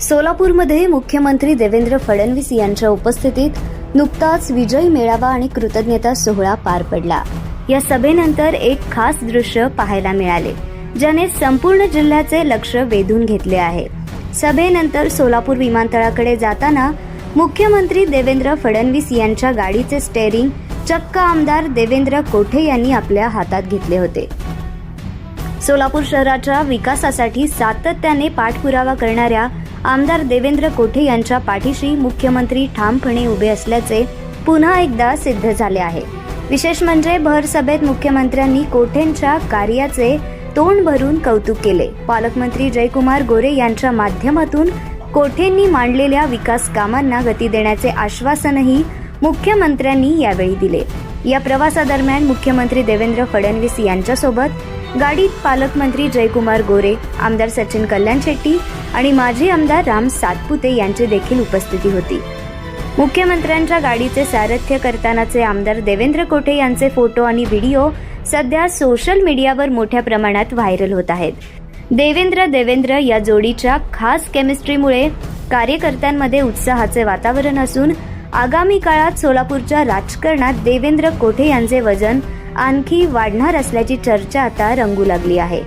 सोलापूरमध्ये मुख्यमंत्री देवेंद्र फडणवीस यांच्या उपस्थितीत नुकताच विजय मेळावा आणि कृतज्ञता सोहळा पार पडला। या सभेनंतर एक खास दृश्य पाहायला मिळाले, ज्याने संपूर्ण जिल्ह्याचे लक्ष वेधून घेतले आहे। सभेनंतर सोलापूर विमानतळाकडे जाताना मुख्यमंत्री देवेंद्र फडणवीस यांच्या गाडीचे स्टेअरिंग चक्क आमदार देवेंद्र कोठे यांनी आपल्या हातात घेतले होते। सोलापूर शहराच्या विकासासाठी सातत्याने पाठपुरावा करणाऱ्या आमदार देवेंद्र कोठे यांच्या पाठीशी मुख्यमंत्री ठामपणे उभे असल्याचे पुन्हा एकदा सिद्ध झाले आहे। विशेष म्हणजे भर सभेत मुख्यमंत्र्यांनी कोठेंच्या कार्याचे तोंड भरून कौतुक केले। पालकमंत्री जयकुमार गोरे यांच्या माध्यमातून कोठेंनी मांडलेल्या विकास कामांना गती देण्याचे आश्वासनही मुख्यमंत्र्यांनी यावेळी दिले। या प्रवासादरम्यान मुख्यमंत्री देवेंद्र फडणवीस यांच्यासोबत गाडीत पालकमंत्री जयकुमार गोरे, आमदार सचिन कल्याण शेट्टी आणि माजी आमदार राम सातपुते यांची देखील उपस्थिती होती। मुख्यमंत्र्यांच्या गाडीचे सारथ्य करतानाचे आमदार देवेंद्र कोठे यांचे फोटो आणि व्हिडिओ सध्या सोशल मीडियावर मोठ्या प्रमाणात व्हायरल होत आहेत। देवेंद्र या जोडीच्या खास केमिस्ट्रीमुळे कार्यकर्त्यांमध्ये उत्साहाचे वातावरण असून आगामी काळात सोलापूरच्या राजकारणात देवेंद्र कोठे यांचे वजन आणखी वाढणार असल्याची चर्चा आता रंगू लागली आहे।